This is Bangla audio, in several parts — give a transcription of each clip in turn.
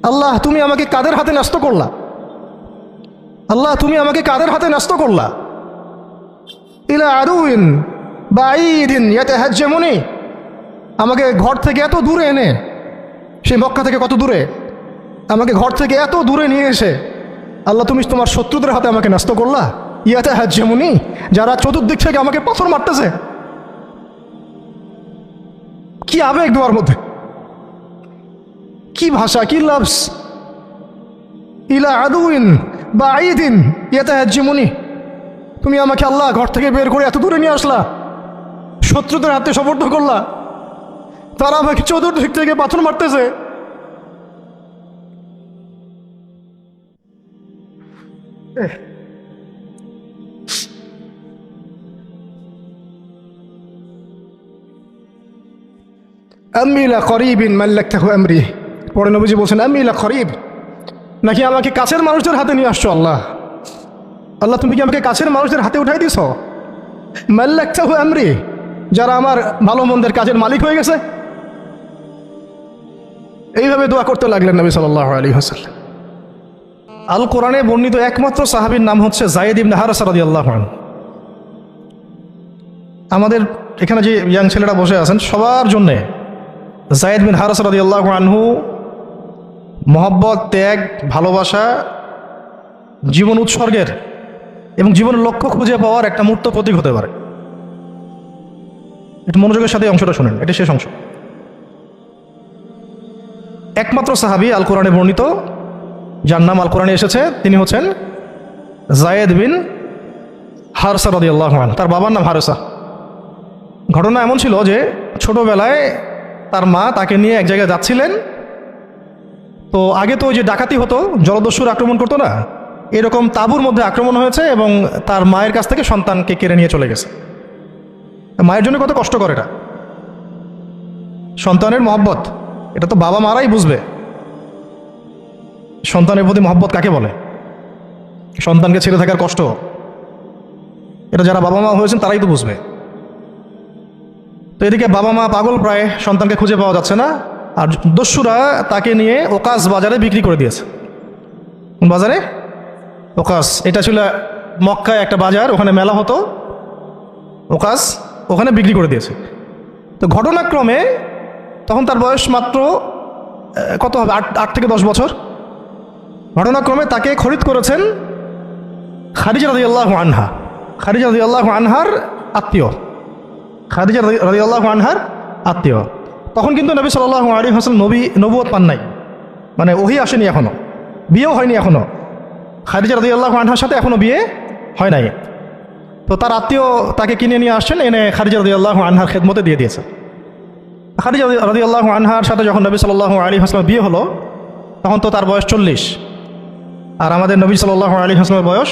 আল্লাহ তুমি আমাকে কাদের হাতে ন্যস্ত করলা, আল্লাহ তুমি আমাকে কাদের হাতে ন্যস্ত করলা। ইলা আদুইন বাঈদিন ইয়াতাহাজ্জামুনি, আমাকে ঘর থেকে এত দূরে এনে, সেই মক্কা থেকে কত দূরে, আমাকে ঘর থেকে এত দূরে নিয়ে এসে আল্লাহ তুমি তোমার শত্রুদের হাতে আমাকে ন্যস্ত করলা। ইয়াতাহাজ্জামুনি, যারা চতুর্দিক থেকে আমাকে পাথর মারতেছে। কি আবেগ দোয়ার মধ্যে, কি ভাষা, কি লফজ। ইলা আদুইন বাঈদিন ইয়াতাহাজ্জামুনি, তুমি আমাকে আল্লাহ ঘর থেকে বের করে এত দূরে নিয়ে আসলা, শত্রুদের হাতে সোপর্দ করলা, তারা আমাকে চতুর্দিক থেকে পাথর মারতেছে। আম্মি লা করিবিন মাল্লাকতাহু আমরি, পরে নবীজি বলছেন আম্মি লা করিব, নাকি আমাকে কাছের মানুষদের হাতে নিয়ে আসছো আল্লাহ, আল্লাহ তুমি কি আমাকে কাছের মানুষদের হাতে উঠাই দিছ। মাল্লাকতাহু আমরি, যারা আমার ভালো মন্দের কাজের মালিক হয়ে গেছে। এইভাবে দোয়া করতে লাগলেন নবী সাল্লাল্লাহু আলাইহি ওয়াসাল্লাম। আল কোরআনে বর্ণিত একমাত্র সাহাবীর নাম হচ্ছে যায়েদ ইবনে হারেসা রাদিয়াল্লাহু আনহু। আমাদের এখানে যে ইয়াং ছেলেরা বসে আছেন সবার জন্যে যায়েদ বিন হারেসা রাদিয়াল্লাহু আনহু মহব্বত, ত্যাগ, ভালোবাসা, জীবন উৎসর্গের এবং জীবনের লক্ষ্য খুঁজে পাওয়ার একটা মূর্ত প্রতীক হতে পারে। একটু মনোযোগের সাথে অংশটা শুনেন, এটা শেষ অংশ। একমাত্র সাহাবী আল কোরআনে বর্ণিত যার নাম আল কোরআনে এসেছে তিনি হচ্ছেন যায়েদ বিন হারেসা রাদিয়াল্লাহু আনহু। তার বাবার নাম হারেসা। ঘটনা এমন ছিল যে ছোটবেলায় তার মা তাকে নিয়ে এক জায়গায় যাচ্ছিলেন। তো আগে তো ওই যে ডাকাতি হতো, জলদস্যুর আক্রমণ করতো না, এরকম তাঁবুর মধ্যে আক্রমণ হয়েছে এবং তার মায়ের কাছ থেকে সন্তানকে কেড়ে নিয়ে চলে গেছে। মায়ের জন্য কত কষ্ট করে এটা, সন্তানের মহব্বত, এটা তো বাবা মারাই বুঝবে সন্তানের প্রতি মহব্বত কাকে বলে, সন্তানকে ছেড়ে থাকার কষ্ট, এটা যারা বাবা মা হয়েছেন তারাই তো বুঝবে। তো এদিকে বাবা মা পাগল প্রায়, সন্তানকে খুঁজে পাওয়া যাচ্ছে না, আর দস্যুরা তাকে নিয়ে ওকাস বাজারে বিক্রি করে দিয়েছে। কোন বাজারে? ওকাস। এটা ছিল মক্কায় একটা বাজার, ওখানে মেলা হতো, ওকাস, ওখানে বিক্রি করে দিয়েছে। তো ঘটনাক্রমে তখন তার বয়স মাত্র কত হবে, 8 থেকে 10 বছর। ঘটনাক্রমে তাকে খরিদ করেছেন খাদিজা রাদিয়াল্লাহু আনহা। খাদিজা রাদিয়াল্লাহু আনহার আত্মীয়, খাদিজা রাদিয়াল্লাহু আনহার আত্মীয়। তখন কিন্তু নবী সাল্লাল্লাহু আলাইহি ওয়াসাল্লাম নবুয়ত পান নাই, মানে ওহী আসেনি এখনো, বিয়েও হয়নি এখনো। খাদিজা রাদিয়াল্লাহু আনহার সাথে এখনো বিয়ে হয় নাই। তো তার আত্মীয় তাকে কিনে নিয়ে আসছেন, এনে খাদিজা রাদিয়াল্লাহু আনহার খেদমতে দিয়ে দিয়েছে। খাদিজা রাদিয়াল্লাহু আনহার সাথে যখন নবী সাল্লাল্লাহু আলাইহি ওয়াসাল্লাম বিয়ে হলো তখন তো তার বয়স 40, আর আমাদের নবী সাল্লাল্লাহু আলাইহি ওয়াসাল্লামের বয়স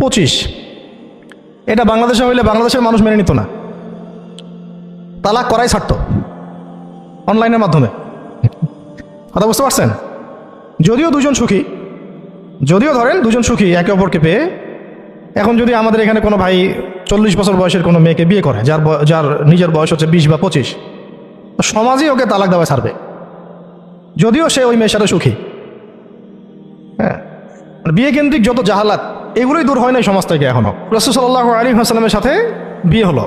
25। এটা বাংলাদেশে হইলে বাংলাদেশের মানুষ মেনে নিত না, তালাক করাই ছাড়তো অনলাইনের মাধ্যমে। কথা বুঝতে পারছেন? যদিও দুজন সুখী, যদিও ধরেন দুজন সুখী একে অপরকে পেয়ে, এখন যদি আমাদের এখানে কোনো ভাই 40 বছর বয়সের কোনো মেয়েকে বিয়ে করে, যার নিজের বয়স হচ্ছে 20 বা 25, সমাজই ওকে তালাক দেওয়া ছাড়বে, যদিও সে ওই মেয়ের সাথে সুখী। হ্যাঁ, বিয়ে কেন্দ্রিক যত জাহালাত এগুলোই দূর হয় নাই সমাজ থেকে এখনো। রাসূল সাল্লাল্লাহু আলাইহি ওয়াসাল্লামের সাথে বিয়ে হলো।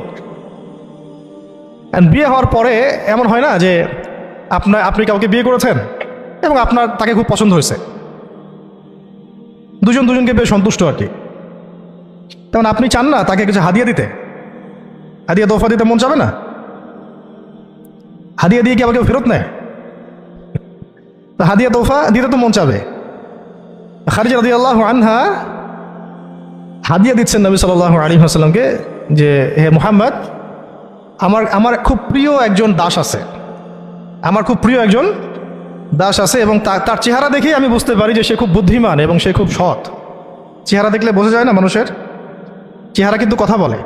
বিয়ে হওয়ার পরে এমন হয় না যে আপনি কাউকে বিয়ে করেছেন এবং আপনার তাকে খুব পছন্দ হয়েছে, দুজনকে বেশ সন্তুষ্ট আর কি, তেমন আপনি চান না তাকে কিছু হাদিয়া দিতে, হাদিয়া তোহফা দিতে মন চাবে না? হাদিয়া দিয়ে কি আবার কেউ ফেরত নেয়? তো হাদিয়া তোহফা দিতে তো মন চাবে। খাদিজা রাদিয়াল্লাহু আনহা হাদিয়া দিচ্ছেন নবী সাল্লাল্লাহু আলাইহি ওয়াসাল্লামকে যে হে মুহাম্মদ, আমার খুব প্রিয় একজন দাস আছে, আমার খুব প্রিয় একজন দাস আছে, এবং তার চেহারা দেখেই আমি বুঝতে পারি যে সে খুব বুদ্ধিমান এবং সে খুব সৎ। চেহারা দেখলে বোঝা যায় না মানুষের? চেহারা কিন্তু কথা বলে,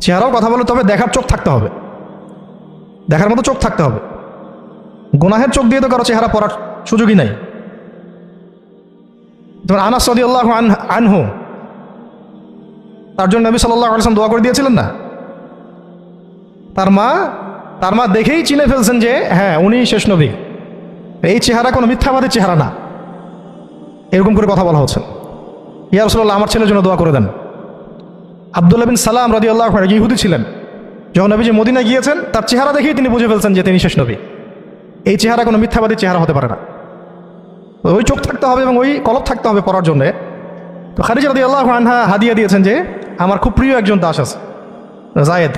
চেহারাও কথা বলে, তবে দেখার চোখ থাকতে হবে, দেখার মতো চোখ থাকতে হবে। গুনাহের চোখ দিয়ে তো কারো চেহারা পড়ার সুযোগই নাই। যেমন আনাস রাদিয়াল্লাহু আনহু, তার জন্য নবী সাল্লাল্লাহু আলাইহি ওয়াসাল্লাম দোয়া করে দিয়েছিলেন না? তার মা দেখেই চিনে ফেলছেন যে হ্যাঁ উনি শেষ নবী, এই চেহারা কোনো মিথ্যাবাদী চেহারা না, এরকম করে কথা বলা হচ্ছে। ইয়া রাসূলুল্লাহ, আমার ছেলের জন্য দোয়া করে দেন। আব্দুল্লাহ বিন সালাম রাদিয়াল্লাহু আনহু ইহুদি ছিলেন। যখন নবীজি মদিনায় গিয়েছেন, তার চেহারা দেখেই তিনি বুঝে ফেলছেন যে তিনি শেষ নবী। এই চেহারা কোনো মিথ্যাবাদী চেহারা হতে পারে না। ওই চোখ থাকতে হবে এবং ওই কলব থাকতে হবে পড়ার জন্যে। তো খাদিজা রাদিয়াল্লাহু আনহা হাদিয়া দিয়েছেন যে আমার খুব প্রিয় একজন দাস আছে, জায়েদ।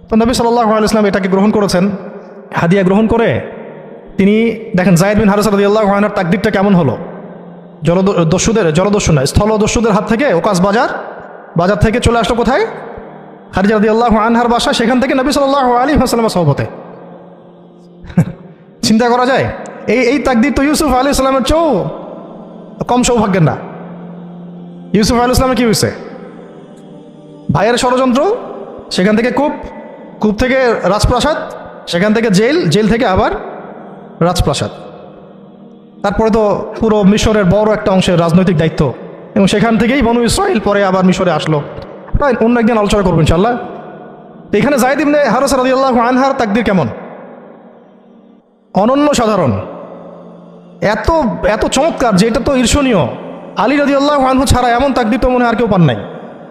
তো নবী সাল্লাল্লাহু আলাইহি ওয়াসাল্লাম এটাকে গ্রহণ করেছেন। হাদিয়া গ্রহণ করে তিনি দেখেন জায়েদ বিন হারিসা রাদিয়াল্লাহু আনহুর তাকদীরটা কেমন হলো। জলদস্যু না, স্থলদস্যুদের হাত থেকে ওকাস বাজার থেকে চলে আসলো কোথায়? খাদিজা রাদিয়াল্লাহু আনহার বাসা। সেখান থেকে নবী সাল্লাল্লাহু আলাইহি ওয়াসাল্লামের সহবতে। চিন্তা করা যায়? এই তাকদীর তো ইউসুফ আলাইহিস সালামের চেয়েও কম সৌভাগ্যের না। ইউসুফ আলাইহিস সালামের কি হয়েছে? ভাইয়ের ষড়যন্ত্র, সেখান থেকে কূপ থেকে রাজপ্রাসাদ, সেখান থেকে জেল থেকে আবার রাজপ্রাসাদ। তারপরে তো পুরো মিশরের বড় একটা অংশের রাজনৈতিক দায়িত্ব, এবং সেখান থেকেই বনু ইসরাইল পরে আবার মিশরে আসলো। অন্য একদিন আলোচনা করবো ইনশাআল্লাহ। তো এখানে জায়েদ ইবনে হারিসা রাদিয়াল্লাহু আনহার তাকদীর কেমন? অনন্য সাধারণ, এত চমৎকার যে এটা তো ঈর্ষণীয়। আলী রাদিয়াল্লাহু আনহু ছাড়া এমন তাকদীর তো মনে আর কেউ পান নাই,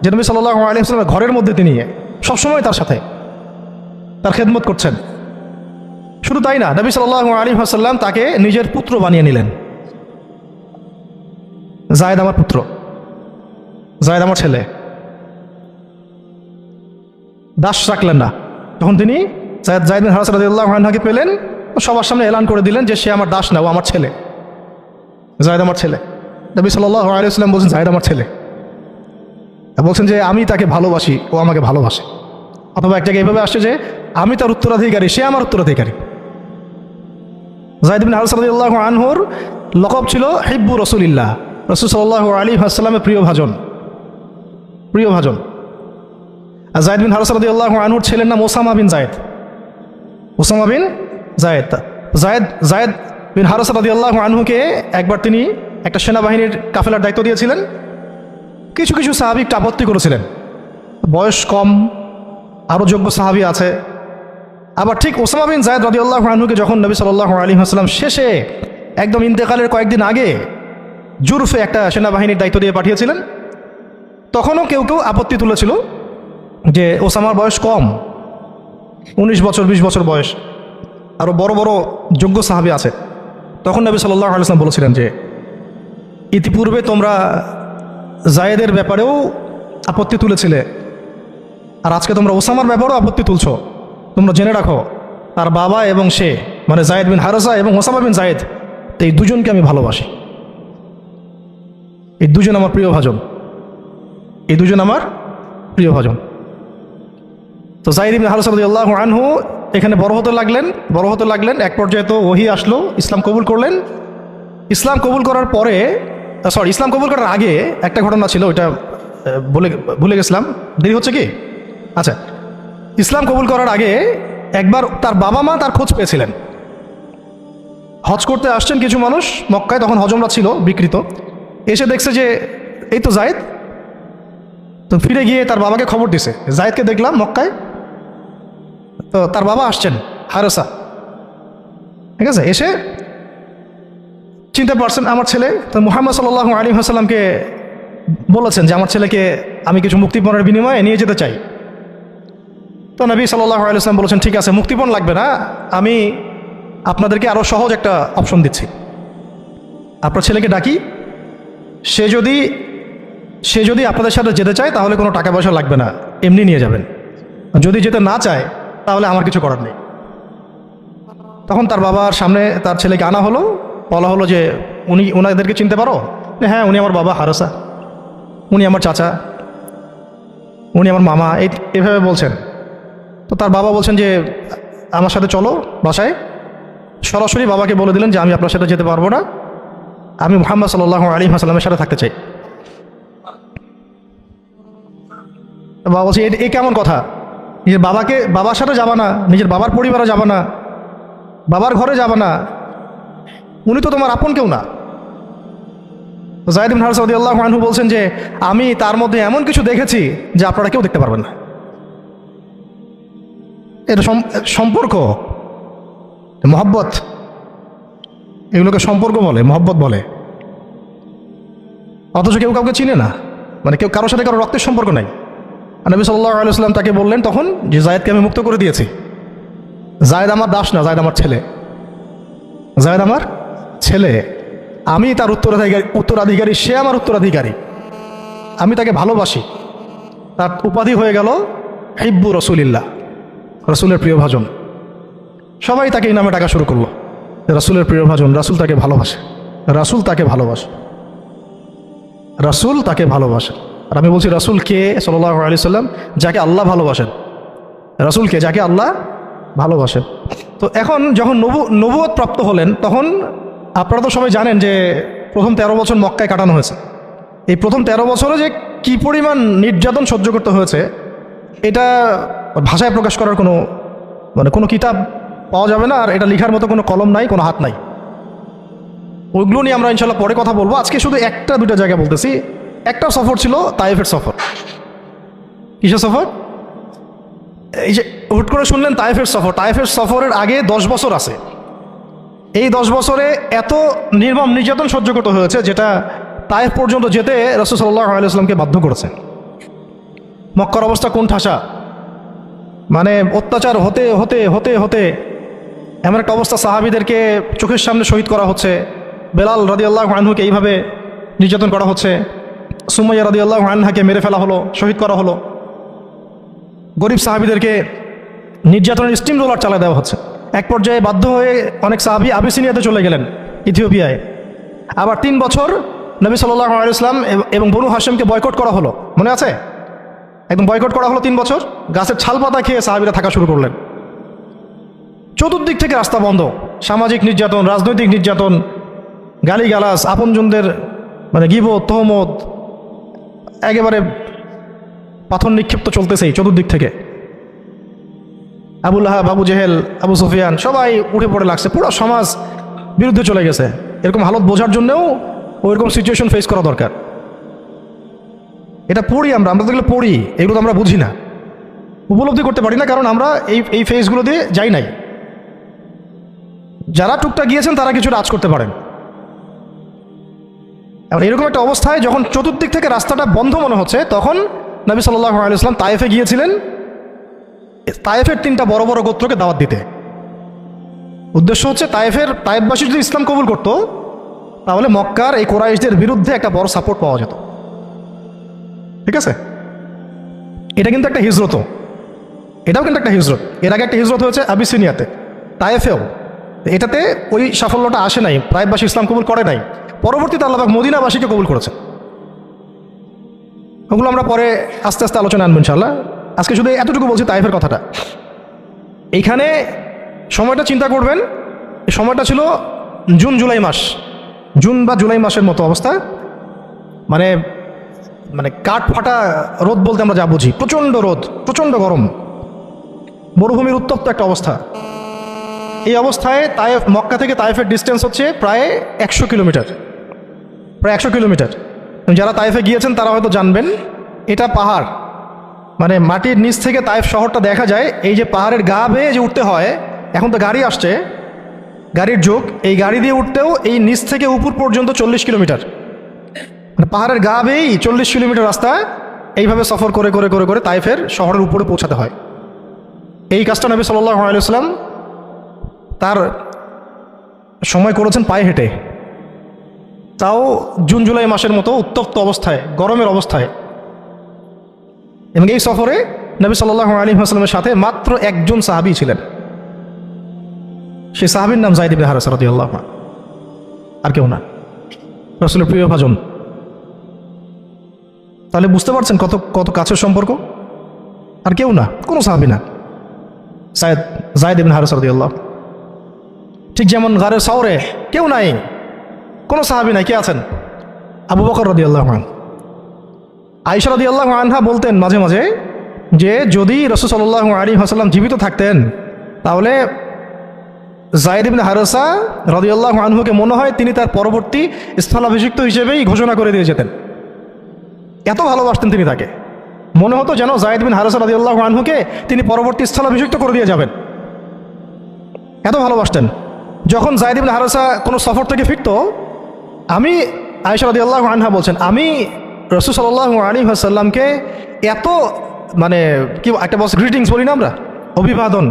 যে নবী সাল্লাল্লাহু আলাইহি ওয়াসাল্লামের ঘরের মধ্যে তিনি সবসময় তার সাথে তার খেদমত করছেন। শুধু তাই না, নবী সাল্লাল্লাহু আলাইহি ওয়াসাল্লাম তাকে নিজের পুত্র বানিয়ে নিলেন। জায়েদ আমার পুত্র, জায়েদ আমার ছেলে। দাস রাখলেন না। যখন তিনি জায়েদ বিন হারিসা রাদিয়াল্লাহু আনহুকে পেলেন, সবার সামনে এলান করে দিলেন যে সে আমার দাস না, ও আমার ছেলে, জায়েদ আমার ছেলে। নবী সাল্লাল্লাহু আলাইহি ওয়াসাল্লাম বলছেন জায়েদ আমার ছেলে, বলছেন যে আমি তাকে ভালোবাসি, ও আমাকে ভালোবাসে। অথবা একটা এইভাবে আসছে যে আমি তার উত্তরাধিকারী, সে আমার উত্তরাধিকারী। জায়েদ বিন হারিসা রাদিয়াল্লাহু আনহুর লকব ছিল হিব্বু রাসূলিল্লাহ, রাসূল সাল্লাল্লাহু আলাইহি ওয়াসাল্লামের প্রিয় ভাজন। আর জায়েদ বিন হারিসা রাদিয়াল্লাহু আনহুর ছেলের নাম ওসামা বিন জায়েদ। জায়েদ বিন হারিসা রাদিয়াল্লাহু আনহুকে একবার তিনি একটা সেনাবাহিনীর কাফেলার দায়িত্ব দিয়েছিলেন। কিছু সাহাবী একটু আপত্তি করেছিলেন, বয়স কম, আরও যোগ্য সাহাবী আছে। আবার ঠিক ওসামা বিন জায়েদ রাদিয়াল্লাহু আনহুকে যখন নবী সাল্লাল্লাহু আলাইহি ওয়াসাল্লাম শেষে একদম ইন্তেকালের কয়েকদিন আগে জুরফে একটা সেনাবাহিনীর দায়িত্ব দিয়ে পাঠিয়েছিলেন, তখনও কেউ আপত্তি তুলেছিল যে ওসামার বয়স কম, 19 বছর 20 বছর বয়স, আরও বড় বড় যোগ্য সাহাবী আছে। তখন নবী সাল্লাল্লাহু আলাইহি ওয়াসাল্লাম বলেছিলেন যে ইতিপূর্বে তোমরা জায়েদের ব্যাপারেও আপত্তি তুলেছিলে, আর আজকে তোমরা ওসামার ব্যাপারেও আপত্তি তুলছো। তোমরা জেনে রাখো, তার বাবা এবং সে, মানে জায়েদ বিন হারিসা এবং ওসামা বিন জায়েদ, এই দুজনকে আমি ভালোবাসি। এই দুজন আমার প্রিয় ভাজন। তো জায়েদ বিন হারিসা রাদিয়াল্লাহু আনহু এখানে বড় হতে লাগলেন। এক পর্যায়ে তো ওহী আসলো, ইসলাম কবুল করলেন। ইসলাম কবুল করার আগে একটা ঘটনা ছিল, ওইটা ভুলে গেছিলাম, দেরি হচ্ছে কি? আচ্ছা, ইসলাম কবুল করার আগে একবার তার বাবা মা তার খোঁজ পেয়েছিলেন। হজ করতে আসছেন কিছু মানুষ মক্কায়, তখন হজমরা ছিল বিকৃত, এসে দেখছে যে এই তো জায়েদ। তো ফিরে গিয়ে তার বাবাকে খবর দিছে, জায়েদকে দেখলাম মক্কায়। তো তার বাবা আসছেন, হারিসা, ঠিক আছে, এসে চিন্তা পারছেন আমার ছেলে। তো মুহাম্মদ সাল্লাল্লাহু আলাইহি ওয়াসাল্লামকে বলেছেন যে আমার ছেলেকে আমি কিছু মুক্তিপণের বিনিময়ে নিয়ে যেতে চাই। তো নবী সাল্লাল্লাহু আলাইহি ওয়াসাল্লাম বলেছেন ঠিক আছে, মুক্তিপণ লাগবে না, আমি আপনাদেরকে আরও সহজ একটা অপশন দিচ্ছি। আপনার ছেলেকে ডাকি, সে যদি আপনাদের সাথে যেতে চায় তাহলে কোনো টাকা পয়সা লাগবে না, এমনি নিয়ে যাবেন। যদি যেতে না চায় তাহলে আমার কিছু করার নেই। তখন তার বাবার সামনে তার ছেলেকে আনা হলো, বলা হলো যে ওনাদেরকে চিনতে পারো? হ্যাঁ, উনি আমার বাবা হারিসা, উনি আমার চাচা, উনি আমার মামা, এভাবে বলছেন। তো তার বাবা বলছেন যে আমার সাথে চলো বাসায়। সরাসরি বাবাকে বলে দিলেন যে আমি আপনার সাথে যেতে পারবো না, আমি মুহাম্মদ সাল্লাল্লাহু আলাইহি ওয়াসাল্লামের সাথে থাকতে চাই। বাবা বলছে এই কেমন কথা? নিজের বাবার সাথে যাবা না, নিজের বাবার পরিবারে যাবা না, বাবার ঘরে যাবা না, উনি তো তোমার আপন কেউ না। জায়েদ বিন হারিসা রাদিয়াল্লাহু আনহু বলছেন যে আমি তার মধ্যে এমন কিছু দেখেছি যে আপনারা কেউ দেখতে পারবেন না। এটা সম্পর্ক, মহব্বত, এগুলোকে সম্পর্ক বলে, মহব্বত বলে। অথচ কেউ কাউকে চিনে না, মানে কেউ কারোর সাথে কারো রক্তের সম্পর্ক নাই। আর নবী সাল্লাল্লাহু আলাইহি ওয়াসাল্লাম তাকে বললেন তখন যে জায়েদকে আমি মুক্ত করে দিয়েছি। জায়েদ আমার দাস না, জায়েদ আমার ছেলে, জায়েদ আমার ছেলে, আমি তার উত্তরাধিকারী, সে আমার উত্তরাধিকারী, আমি তাকে ভালোবাসি। তার উপাধি হয়ে গেল হিব্বু রসুলিল্লাহ, রসুলের প্রিয় ভাজন। সবাই তাকে এই নামে ডাকা শুরু করলো, রসুলের প্রিয় ভাজন, রাসূল তাকে ভালোবাসে, রাসূল তাকে ভালোবাসে, রাসূল তাকে ভালোবাসে। আর আমি বলছি রাসূল কে? সাল্লাল্লাহু আলাইহি সাল্লাম, যাকে আল্লাহ ভালোবাসেন। রাসূল কে? যাকে আল্লাহ ভালোবাসেন। তো এখন যখন নবুয়ত প্রাপ্ত হলেন, তখন আপনারা তো সবাই জানেন যে প্রথম 13 বছর মক্কায় কাটানো হয়েছে। এই প্রথম 13 বছরে যে কি পরিমাণ নির্যাতন সহ্য করতে হয়েছে, এটা ভাষায় প্রকাশ করার কোনো কিতাব পাওয়া যাবে না। আর এটা লেখার মতো কোনো কলম নাই, কোনো হাত নাই। ওইগুলো নিয়ে আমরা ইনশাল্লাহ পরে কথা বলবো। আজকে শুধু একটা দুটা জায়গা বলতেছি। একটা সফর ছিল তায়েফের সফর। কিসের সফর? এই যে হুট করে শুনলেন তায়েফের সফর। তায়েফের সফরের আগে 10 বছর আছে। এই 10 বছরে এত নির্মম নির্যাতন সহ্য করতে হয়েছে, যেটা তায়েফ পর্যন্ত যেতে রাসূল সাল্লাল্লাহু আলাইহি ওয়াসাল্লামকে বাধ্য করেছে। মক্কার অবস্থা কোন ঠাসা, মানে অত্যাচার হতে হতে হতে হতে এমন একটা অবস্থা, সাহাবীদেরকে চোখের সামনে শহীদ করা হচ্ছে। বেলাল রাদিয়াল্লাহু আনহুকে এইভাবে নির্যাতন করা হচ্ছে, সুমাইয়া রাদিয়াল্লাহু আনহাকে মেরে ফেলা হলো, শহীদ করা হলো। গরিব সাহাবীদেরকে নির্যাতনের স্টিম রোলার চালিয়ে দেওয়া হচ্ছে। এক পর্যায়ে বাধ্য হয়ে অনেক সাহাবী আবিসিনিয়াতে চলে গেলেন, ইথিওপিয়ায়। আবার 3 বছর নবী সাল্লাল্লাহু আলাইহি ওয়াসাল্লাম এবং বনু হাশিমকে বয়কট করা হলো, মনে আছে? একদম বয়কট করা হলো 3 বছর। গাছের ছাল পাতা খেয়ে সাহাবীরা থাকা শুরু করলেন। চতুর্দিক থেকে রাস্তা বন্ধ, সামাজিক নির্যাতন, রাজনৈতিক নির্যাতন, গালিগালাজ, আপনজনদের মানে গীবত, তহমত, একেবারে পাথর নিক্ষিপ্ত চলতেছেই চতুর্দিক থেকে। আবু লাহাব, আবু জেহেল, আবু সুফিয়ান সবাই উঠে পড়ে লাগছে, পুরো সমাজ বিরুদ্ধে চলে গেছে। এরকম হালত বোঝার জন্যও ওইরকম সিচুয়েশন ফেস করা দরকার। এটা পড়ি আমরা তো এগুলো পড়ি, এগুলো তো আমরা বুঝি না, উপলব্ধি করতে পারি না, কারণ আমরা এই ফেজগুলো দিয়ে যাই নাই। যারা টুকটা গিয়েছেন তারা কিছুটা আজ করতে পারেন। এবার এরকম একটা অবস্থায় যখন চতুর্দিক থেকে রাস্তাটা বন্ধ মনে হচ্ছে, তখন নবী সাল্লাল্লাহু আলাইহি ওয়াসাল্লাম তায়েফে গিয়েছিলেন, তায়েফের 3টা বড় বড় গোত্রকে দাওয়াত দিতে। উদ্দেশ্য হচ্ছে তায়েফবাসী যদি ইসলাম কবুল করত, তাহলে মক্কার এই কুরাইশদের বিরুদ্ধে একটা বড় সাপোর্ট পাওয়া যেত। ঠিক আছে, এটা কিন্তু একটা হিজরত, এটাও কিন্তু একটা হিজরত। এর আগে একটা হিজরত হয়েছে আবিসিনিয়াতে, তায়েফেও। এটাতে ওই সাফল্যটা আসে নাই, তায়েফবাসী ইসলাম কবুল করে নাই। পরবর্তীতে আল্লাহ পাক মদিনাবাসীকে কবুল করেছে। ওগুলো আমরা পরে আস্তে আস্তে আলোচনা আনবো ইনশাআল্লাহ। আজকে শুধু এতটুকু বলছি তায়েফের কথাটা। এইখানে সময়টা চিন্তা করবেন, এই সময়টা ছিল জুন জুলাই মাস, জুন বা জুলাই মাসের মতো অবস্থা। মানে মানে কাঠ ফাটা রোদ বলতে আমরা যা বুঝি, প্রচণ্ড রোদ, প্রচণ্ড গরম, মরুভূমির উত্তপ্ত একটা অবস্থা। এই অবস্থায় মক্কা থেকে তায়েফের ডিস্টেন্স হচ্ছে প্রায় 100 কিলোমিটার, প্রায় 100 কিলোমিটার। যারা তায়েফে গিয়েছেন তারা হয়তো জানবেন, এটা পাহাড়, মানে মাটির নিচ থেকে তায়েফ শহরটা দেখা যায়। এই যে পাহাড়ের গা বেয়ে যে উঠতে হয়, এখন তো গাড়ি আসছে, গাড়ির যুগ, এই গাড়ি দিয়ে উঠতেও এই নিচ থেকে উপর পর্যন্ত 40 কিলোমিটার, মানে পাহাড়ের গা বেয়েই 40 কিলোমিটার রাস্তা এইভাবে সফর করে করে করে করে তায়েফের শহরের উপরে পৌঁছাতে হয়। এই কাজটা নবী সাল্লাল্লাহু আলাইহি ওয়াসাল্লাম তার সময় করেছেন পায়ে হেঁটে, তাও জুন জুলাই মাসের মতো উত্তপ্ত অবস্থায়, গরমের অবস্থায়। এবং এই সফরে নবী সাল্লাল্লাহু আলাইহি ওয়াসাল্লামের সাথে মাত্র একজন সাহাবী ছিলেন, সেই সাহাবীর নাম যায়েদ ইবনে হারেসা রাদিয়াল্লাহু আনহু, আর কেউ না, রাসূলের প্রিয় ভাজন। তাহলে বুঝতে পারছেন কত কত কাছের সম্পর্ক। আর কেউ না, কোনো সাহাবী না, যায়েদ ইবনে হারেসা রাদিয়াল্লাহু। ঠিক যেমন গারে সাওরে কেউ নাই, কোনো সাহাবী নাই, কে আছেন? আবু বকর রাদিয়াল্লাহু আনহু। আয়েশা রাদিয়াল্লাহু আনহা বলতেন মাঝে মাঝে যে যদি রাসূল সাল্লাল্লাহু আলাইহি ওয়াসাল্লাম জীবিত থাকতেন, তাহলে যায়েদ ইবনে হারেসা রাদিয়াল্লাহু আনহুকে মনে হয় তিনি তার পরবর্তী স্থলাভিষিক্ত হিসেবেই ঘোষণা করে দিয়ে যেতেন। এত ভালোবাসতেন তিনি তাকে, মনে হতো যেন যায়েদ বিন হারেসা রাদিয়াল্লাহু আনহুকে তিনি পরবর্তী স্থলাভিষিক্ত করে দিয়ে যাবেন, এত ভালোবাসতেন। যখন যায়েদ ইবনে হারেসা কোনো সফর থেকে ফিরতো, আমি আয়েশা রাদিয়াল্লাহু আনহা বলছেন, আমি রাসূল সাল্লাল্লাহু আলাইহি ওয়াসাল্লামকে এত মানে কি একটা বস গ্রিটিংস বলি না আমরা, অভিবাদন,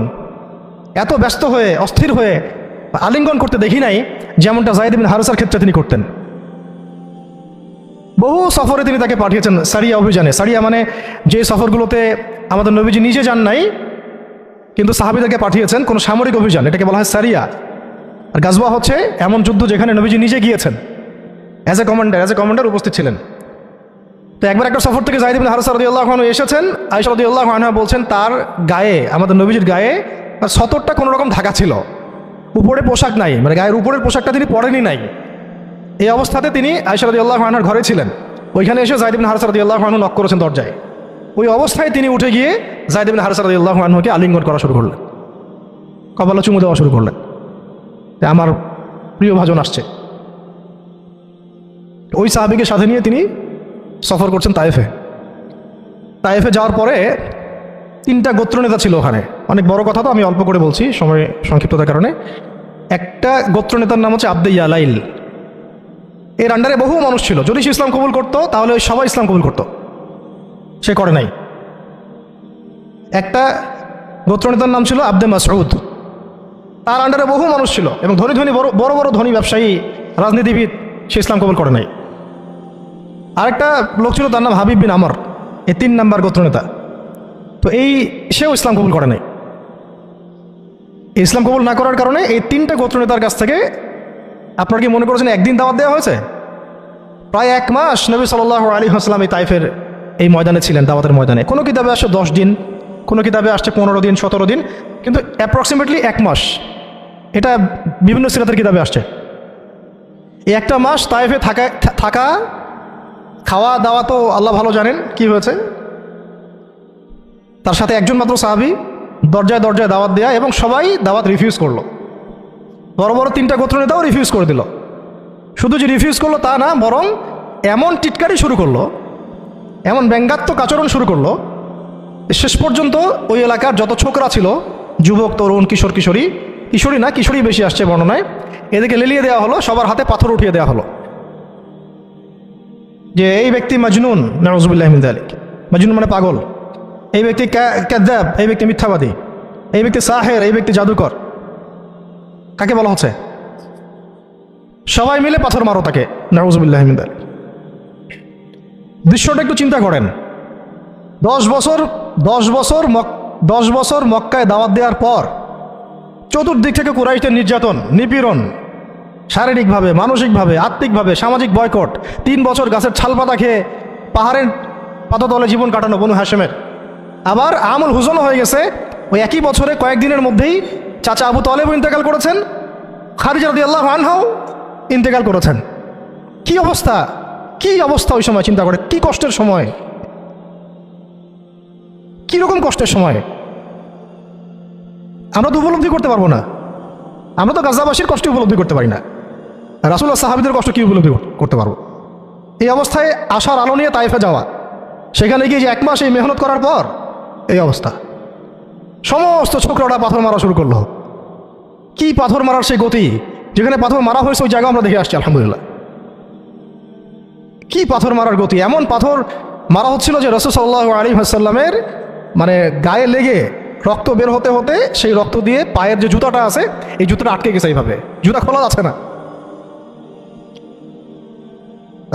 এত ব্যস্ত হয়ে অস্থির হয়ে আলিঙ্গন করতে দেখি নাই যেমনটা যায়েদ ইবনে হারেসার ক্ষেত্রে তিনি করতেন। বহু সফরে তিনি তাকে পাঠিয়েছেন, সারিয়া অভিযানে। সারিয়া মানে যে সফরগুলোতে আমাদের নবীজি নিজে যান নাই কিন্তু সাহাবীদেরকে পাঠিয়েছেন, কোনো সামরিক অভিযান, এটাকে বলা হয় সারিয়া। আর গাজওয়া হচ্ছে এমন যুদ্ধ যেখানে নবীজি নিজে গিয়েছেন, অ্যাজ এ কমান্ডার উপস্থিত ছিলেন। তো একবার একটা সফর থেকে যায়েদ ইবনে হারেসা রাদিয়াল্লাহু আনহু এসেছেন। আয়েশা রাদিয়াল্লাহু আনহা বলছেন তার গায়ে, আমাদের নবীজির গায়ে সতরটা কোনো রকম ঢাকা ছিল, উপরে পোশাক নাই, মানে গায়ের উপরের পোশাকটা তিনি পরেনি নাই। এই অবস্থাতে তিনি আয়েশা রাদিয়াল্লাহু আনহার ঘরে ছিলেন। ওইখানে এসে যায়েদ ইবনে হারেসা রাদিয়াল্লাহু আনহু নক করেছেন দরজায়। ওই অবস্থায় তিনি উঠে গিয়ে যায়েদ ইবনে হারেসা রাদিয়াল্লাহু আনহুকে আলিঙ্গন করা শুরু করলেন, কপালে চুমু দেওয়া শুরু করলেন, আমার প্রিয় ভাজন আসছে। ওই সাহাবীকে সাথে নিয়ে তিনি সফর করছেন তায়েফে। তায়েফে যাওয়ার পরে 3টা গোত্রনেতা ছিল ওখানে। অনেক বড় কথা, তো আমি অল্প করে বলছি সময় সংক্ষিপ্ততার কারণে। একটা গোত্রনেতার নাম হচ্ছে আব্দে ইয়ালাইল। এর আন্ডারে বহু মানুষ ছিল। যদি সে ইসলাম কবুল করতো তাহলে ওই সবাই ইসলাম কবুল করতো, সে করে নাই। একটা গোত্রনেতার নাম ছিল আব্দে মাসউদ। তার আন্ডারে বহু মানুষ ছিল এবং ধনী ধনী বড় বড় ধনী ব্যবসায়ী, রাজনীতিবিদ, সে ইসলাম কবুল করে নাই। আরেকটা লোক ছিল, তার নাম হাবিব বিন আমর, এই 3 নাম্বার গোত্রনেতা। তো সেও ইসলাম কবুল করে নাই। ইসলাম কবুল না করার কারণে এই 3টা গোত্রনেতার কাছ থেকে, আপনারা কি মনে করেছেন একদিন দাওয়াত দেওয়া হয়েছে? প্রায় 1 মাস নবী সাল্লাল্লাহু আলাইহি ওয়াসাল্লাম এই তাইফের এই ময়দানে ছিলেন, দাওয়াতের ময়দানে। কোনো কিতাবে আসছে 10 দিন, কোনো কিতাবে আসছে 15 দিন, 17 দিন, কিন্তু অ্যাপ্রক্সিমেটলি 1 মাস, এটা বিভিন্ন সিরাতের কিতাবে আসছে। এই 1টা মাস তাইফে থাকা, খাওয়া দাওয়া তো আল্লাহ ভালো জানেন কি হয়েছে। তার সাথে একজন মাত্র সাহাবী, দরজায় দরজায় দাওয়াত দেয়া, এবং সবাই দাওয়াত রিফিউজ করলো। বড় বড় 3টা গোত্রনেতাও রিফিউজ করে দিল। শুধু যে রিফিউজ করলো তা না, বরং এমন টিটকারি শুরু করলো, এমন ব্যঙ্গাত্মক আচরণ শুরু করলো, শেষ পর্যন্ত ওই এলাকার যত ছোকরা ছিল, যুবক, তরুণ, কিশোরী বেশি আসছে বর্ণনায়, এদেরকে লেলিয়ে দেওয়া হলো, সবার হাতে পাথর উঠিয়ে দেওয়া হলো যে এই ব্যক্তি মাজনুন, নাউযুবিল্লাহি মিন যালিক। মাজনুন মানে পাগল, এই ব্যক্তি কাযযাব, এই ব্যক্তি মিথ্যাবাদী, এই ব্যক্তি সাহের, এই ব্যক্তি জাদুকর। কাকে বলা হচ্ছে? সবাই মিলে পাথর মারো তাকে, নাউযুবিল্লাহি মিন যালিক। দৃশ্যটা একটু চিন্তা করেন। 10 বছর মক্কায় দাওয়াত দেওয়ার পর চতুর্দিক থেকে কুরাইশদের নির্যাতন, নিপীড়ন, শারীরিকভাবে, মানসিকভাবে, আত্মিকভাবে, সামাজিক বয়কট, 3 বছর গাছের ছালপাতা খেয়ে পাহাড়ের পাদতলে জীবন কাটানো বনু হাশেমের। আবার আমুল হুজনও হয়ে গেছে। ওই একই বছরে কয়েকদিনের মধ্যেই চাচা আবু তালেব ইন্তেকাল করেছেন, খাদিজা রাদিয়াল্লাহু আনহাও ইন্তেকাল করেছেন। কি অবস্থা ওই সময় চিন্তা করে, কি কষ্টের সময়, কীরকম কষ্টের সময় আমরা তো উপলব্ধি করতে পারবো না। আমরা তো গাজাবাসীর কষ্ট উপলব্ধি করতে পারি না, রাসূলুল্লাহ সাহাবীদের কষ্ট কি উপলব্ধি করতে পারবো? এই অবস্থায় আশার আলো নিয়ে তাইফে যাওয়া, সেখানে গিয়ে যে 1 মাস এই মেহনত করার পর এই অবস্থা, সমস্ত ছোকরাটা পাথর মারা শুরু করলো। কি পাথর মারার সেই গতি, যেখানে পাথর মারা হয়েছে ওই জায়গা আমরা দেখে আসছি আলহামদুলিল্লাহ। কি পাথর মারার গতি! এমন পাথর মারা হচ্ছিল যে রাসূল সাল্লাল্লাহু আলাইহি ওয়াসাল্লামের মানে গায়ে লেগে রক্ত বের হতে হতে সেই রক্ত দিয়ে পায়ের যে জুতাটা আছে, এই জুতাটা আটকে গেছে, এইভাবে জুতা খোলা যাচ্ছে না।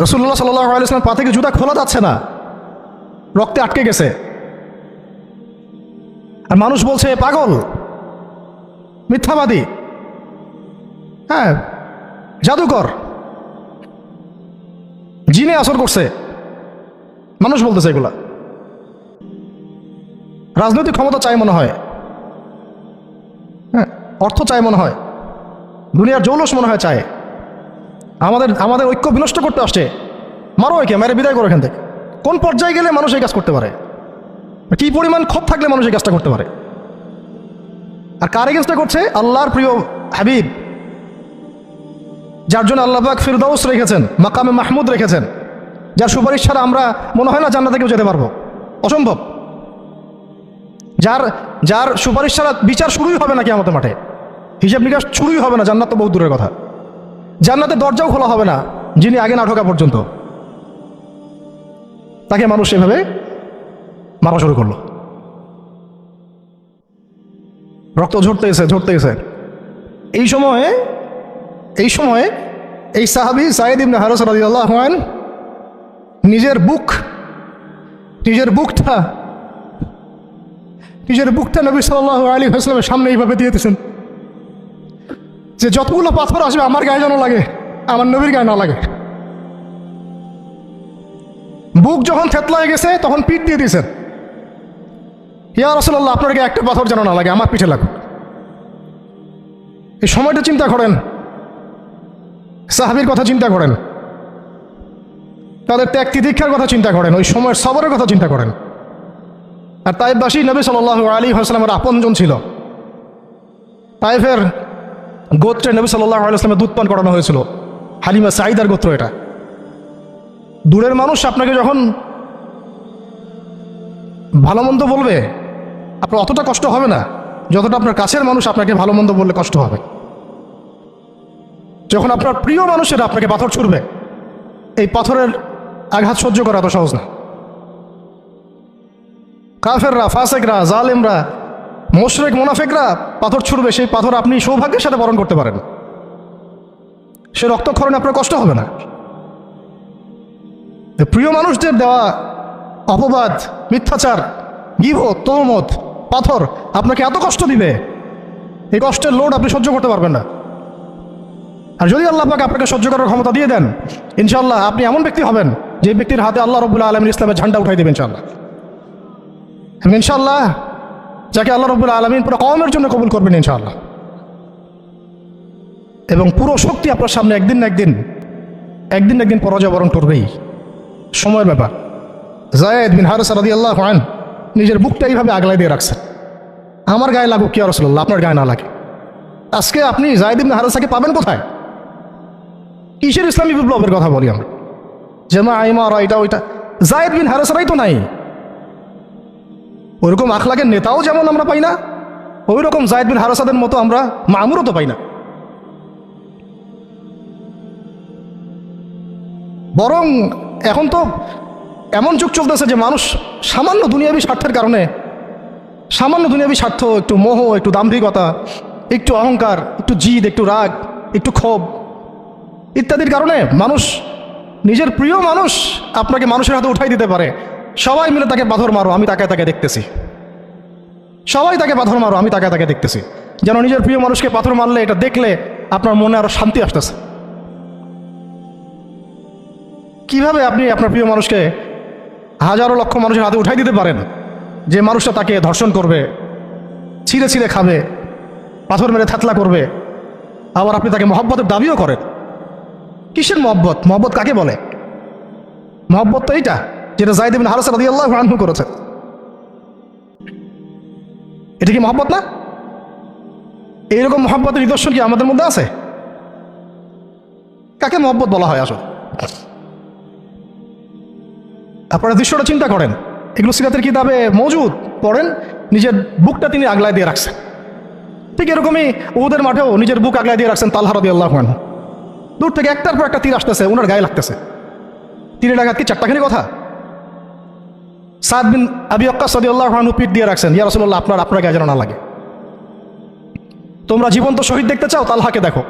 রাসূলুল্লাহ সাল্লাল্লাহু আলাইহি ওয়াসাল্লাম পা থেকে জুতা খোলা যাচ্ছে না, রক্তে আটকে গেছে। আর মানুষ বলছে পাগল, মিথ্যাবাদী, হ্যাঁ জাদুকর, জিনে আসর করছে, মানুষ বলতেছে এগুলা। রাজনৈতিক ক্ষমতা চাই মনে হয়, হ্যাঁ অর্থ চাই মনে হয়, দুনিয়ার জৌলস মনে হয় চায়, আমাদের ঐক্য বিনষ্ট করতে আসছে। মারো একে, মেরে বিদায় করো এখান থেকে। কোন পর্যায়ে গেলে মানুষ এই কাজ করতে পারে? কি পরিমাণ ক্ষোভ থাকলে মানুষ এই কাজটা করতে পারে? আর কার এগেন্স্টটা করছে? আল্লাহর প্রিয় হাবিব, যার জন্য আল্লাহ পাক ফিরদাউস রেখেছেন, মাকামে মাহমুদ রেখেছেন, যার সুপারিশ ছাড়া আমরা মনে হয় না জান্নাতে কেউ যেতে পারবো, অসম্ভব। যার সুপারিশ ছাড়া বিচার শুরুই হবে না কিয়ামতের মাঠে। হিসাব নিকাশ শুরুই হবে না, জান্নাত তো বহু দূরের কথা। জান্নাতের দরজাও খোলা হবে না যিনি আগে না ঢোকা পর্যন্ত। তাকে মানুষ এভাবে মারা শুরু করলো, রক্ত ঝরতে গেছে। এই সময়ে এই সাহাবী যায়েদ ইবনে হারেসা রাদিয়াল্লাহু আনহু নিজের বুকটা নবী সাল্লাল্লাহু আলাইহি ওয়াসাল্লামের সামনে এইভাবে দিয়েছেন যে যতগুলো পাথর আসবে আমার গায়ে যেন লাগে, আমার নবীর গায়ে না লাগে। বুক যখন থেতলায় গেছে তখন পিঠ দিয়ে দিয়েছেন, ইয়া রাসূলুল্লাহ আপনার গায়ে একটা পাথর যেন না লাগে, আমার পিঠে লাগুক। এই সময়টা চিন্তা করেন, সাহাবীর কথা চিন্তা করেন, তাদের ত্যাগ তিতিক্ষার কথা চিন্তা করেন, ওই সময়ের সবরের কথা চিন্তা করেন। আর তায়েফবাসী নবী সাল্লাল্লাহু আলাইহি ওয়াসাল্লামের আপনজন ছিল। তায়েফের গোত্রে নবী সাল্লাল্লাহু আলাইহি ওয়াসাল্লামের দুধ পান করানো হয়েছিল, হালিমা সাঈদার গোত্র এটা। দূরের মানুষ আপনাকে যখন ভালো মন্দ বলবে আপনার অতটা কষ্ট হবে না যতটা আপনার কাছের মানুষ আপনাকে ভালো মন্দ বললে কষ্ট হবে। যখন আপনার প্রিয় মানুষেরা আপনাকে পাথর ছুড়বে, এই পাথরের আঘাত সহ্য করা এত সহজ না। কাফেররা, ফাসেকরা, জালেমরা, মুশরিক, মুনাফিকরা পাথর ছুড়বে, সেই পাথর আপনি সৌভাগ্যের সাথে বরণ করতে পারেন, সে রক্তক্ষরণে আপনার কষ্ট হবে না। প্রিয় মানুষদের দেওয়া অপবাদ, মিথ্যাচার, গীবত, তহমত, পাথর আপনাকে এত কষ্ট দিবে, এই কষ্টের লোড আপনি সহ্য করতে পারবেন না। আর যদি আল্লাহ পাক আপনাকে সহ্য করার ক্ষমতা দিয়ে দেন, ইনশাআল্লাহ আপনি এমন ব্যক্তি হবেন যে ব্যক্তির হাতে আল্লাহ রাব্বুল আলামিন ইসলামের ঝান্ডা উঠাই দেবেন ইনশাআল্লাহ। ইনশাআল্লাহ যাকে আল্লাহ রাব্বুল আলামিন পুরো কওমের জন্য কবুল করবেন ইনশাআল্লাহ। এবং পুরো শক্তি আপনার সামনে একদিন না একদিন পরাজয় বরণ করবেই, সময়ের ব্যাপার। যায়েদ বিন হারেসা রাদিয়াল্লাহু আনহু নিজের বুকটা এইভাবে আগলায় দিয়ে রাখছেন, আমার গায়ে লাগুক ইয়া রাসূলুল্লাহ, আপনার গায়ে না লাগে। আজকে আপনি যায়েদ বিন হারেসাকে পাবেন কোথায়? কিসের ইসলামী বিপ্লবের কথা বলি আমরা? জামা ইমারা এটা ওইটা, যায়েদ বিন হারেসারাই তো নাই। ওইরকম আখলাকের নেতাও যেমন আমরা পাই না, ওই রকম যায়েদ বিন হারেসাদের মতো আমরা মামুরও তো পাই না। বরং এখন তো এমন যুগ চলতেছে যে মানুষ সামান্য দুনিয়াবী স্বার্থের কারণে, সামান্য দুনিয়াবী স্বার্থ, একটু মোহ, একটু দাম্ভিকতা, একটু অহংকার, একটু জিদ, একটু রাগ, একটু ক্ষোভ ইত্যাদির কারণে মানুষ, নিজের প্রিয় মানুষ আপনাকে মানুষের হাতে উঠাই দিতে পারে। সবাই মিলে তাকে পাথর মারো, আমি তাকে দেখতেছি। সবাই তাকে পাথর মারো, আমি তাকে দেখতেছি। যেন নিজের প্রিয় মানুষকে পাথর মারলে এটা দেখলে আপনার মনে আরো শান্তি আসতেছে। কিভাবে আপনি আপনার প্রিয় মানুষকে হাজারো লক্ষ মানুষের হাতে উঠাই দিতে পারেন যে মানুষটা তাকে ধর্ষণ করবে, ছিঁড়ে খাবে, পাথর মেরে থাতলা করবে, আবার আপনি তাকে মহব্বতের দাবিও করেন? কিসের মহব্বত? মহব্বত কাকে বলে? মহব্বত তো এইটা যেটা যায়েদ ইবনে হারেসা রাদিয়াল্লাহু আনহু করেছে। এটা কি মহব্বত না? এইরকম মহব্বতের নিদর্শন কি আমাদের মধ্যে আছে? কাকে মহব্বত বলা হয় আসলে? আপনারা দৃশ্যটা চিন্তা করেন, এগুলো সিরাতের কিতাবে মজুদ, পড়েন। নিজের বুকটা তিনি আগলায় দিয়ে রাখছেন। ঠিক এরকমই উহুদের মাঠেও নিজের বুক আগলায় দিয়ে রাখছেন তালহা রাদিয়াল্লাহু আনহু। দূর থেকে একটার পর একটা তীর আসতেছে, ওনার গায়ে লাগতেছে। তীরের আঘাত কি চারটাখানি কথা? সাদ বিন আবি ওয়াক্কাস রাদিয়াল্লাহু আনহু পিঠ দিয়ে রাখছেন, ইয়া রাসূলুল্লাহ আপনার গায়ে যেন না লাগে। তোমরা জীবন্ত শহীদ দেখতে চাও, তালহাকে দেখো।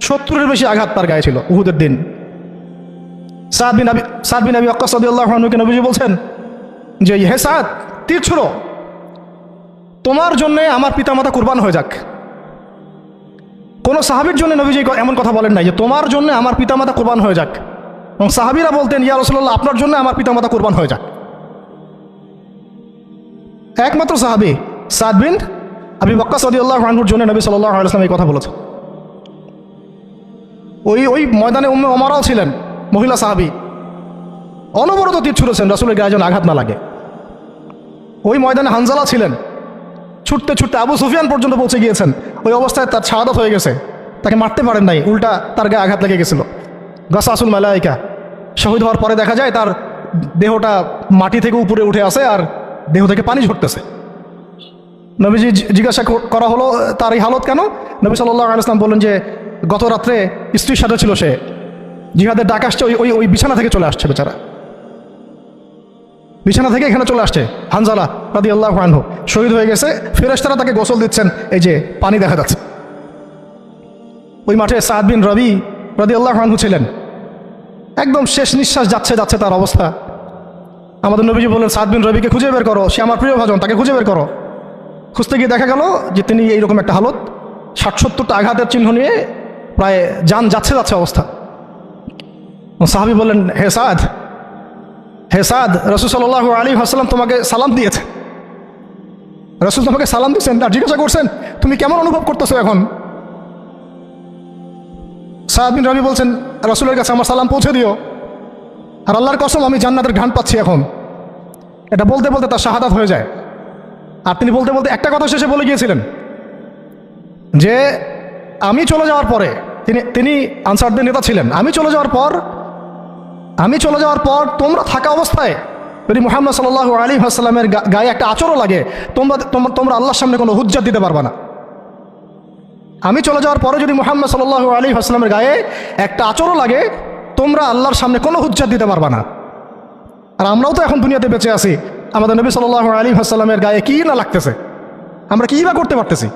70-এর বেশি আঘাত তার গায়ে ছিল উহুদের দিন। সাদ বিন আবি ওয়াক্কাস রাদিয়াল্লাহু আনহুকে নবীজি বলছেন যে হে সাদ, তীর ছুড়ো, তোমার জন্য আমার পিতামাতা কুরবান হয়ে যাক। কোনো সাহাবীর জন্য নবীজি এমন কথা বলেন নাই যে তোমার জন্য আমার পিতামাতা কুরবান হয়ে যাক। এবং সাহাবীরা বলতেন ইয়া রাসূলুল্লাহ আপনার জন্য আমার পিতামাতা কুরবান হয়ে যাক। একমাত্র সাহাবী সাদ বিন আবি ওয়াক্কাস রাদিয়াল্লাহু আনহুর জন্য নবী সাল্লাল্লাহু আলাইহি ওয়াসাল্লাম এই কথা বলেছেন। ওই ময়দানে উম্মে ওমরাও ছিলেন, মহিলা সাহাবী, অনবরত তীর ছুঁড়েছেন রাসূলের গায়ে যেন আঘাত না লাগে। ওই ময়দানে হানজালা ছিলেন, ছুটতে আবু সুফিয়ান পর্যন্ত পৌঁছে গিয়েছেন। ওই অবস্থায় তার শাহাদাত হয়ে গেছে, তাকে মারতে পারেন নাই, উল্টা তার গায়ে আঘাত লেগে গেছিল। গাসাসুল মালাইকা, শহীদ হওয়ার পরে দেখা যায় তার দেহটা মাটি থেকে উপরে উঠে আসে আর দেহ থেকে পানি ঝরতেছে। নবীজি জিজ্ঞাসা করা হলো তার এই হালত কেন? নবী সাল্লাল্লাহু আলাইহি ওয়াসাল্লাম বললেন যে গত রাত্রে স্ত্রীর সাথে ছিল, সে জিহাদের ডাক আসছে, ওই ওই বিছানা থেকে চলে আসছে, বেচারা বিছানা থেকে এখানে চলে আসছে। হানজালা রাদিয়াল্লাহু আনহু শহীদ হয়ে গেছে, ফেরেশতারা তাকে গোসল দিচ্ছেন, এই যে পানি দেখা যাচ্ছে। ওই মাঠে সাদ বিন রবি রাদিয়াল্লাহু আনহু ছিলেন, একদম শেষ নিঃশ্বাস যাচ্ছে তার অবস্থা। আমাদের নবীজি বললেন সাদ বিন রবিকে খুঁজে বের করো, সে আমার প্রিয় ভাজন, তাকে খুঁজে বের করো। খুঁজতে গিয়ে দেখা গেল যে তিনি এইরকম একটা হালত, 60-70টা আঘাতের চিহ্ন নিয়ে প্রায় যান যাচ্ছে অবস্থা। সাহাবী বললেন, হে সাদ, রাসূল সাল্লাল্লাহু আলাইহি ওয়াসাল্লাম তোমাকে সালাম দিয়েছে, রাসূল তোমাকে সালাম দিয়েছেন আর জিজ্ঞাসা করছেন তুমি কেমন অনুভব করতেছো এখন? সাদ বিন রবি বলছেন, রাসূলের কাছে আমার সালাম পৌঁছে দিও, আর আল্লাহর কসম আমি জান্নাতের ঘ্রাণ পাচ্ছি এখন। এটা বলতে বলতে তার শাহাদাত হয়ে যায়। আর তিনি বলতে বলতে একটা কথা শেষে বলে গিয়েছিলেন যে আমি চলে যাওয়ার পরে, তিনি আনসারদের নেতা ছিলেন, আমি চলে যাওয়ার পর তোমরা থাকা অবস্থায় যদি মুহাম্মদ সাল্লাল্লাহু আলাইহি ওয়াসাল্লামের গায়ে একটা আঁচড়ও লাগে, তোমরা আল্লাহর সামনে কোনো হুজ্জাত দিতে পারবে না। আমি চলে যাওয়ার পরে যদি মুহাম্মদ সাল্লাল্লাহু আলাইহি ওয়াসাল্লামের গায়ে একটা আঁচড়ও লাগে, তোমরা আল্লাহর সামনে কোনো হুজ্জাত দিতে পারবে না। আর আমরাও তো এখন দুনিয়াতে বেঁচে আছি, আমাদের নবী সাল্লাল্লাহু আলাইহি ওয়াসাল্লামের গায়ে কী না লাগতেছে, আমরা কী বা করতে পারতেছি?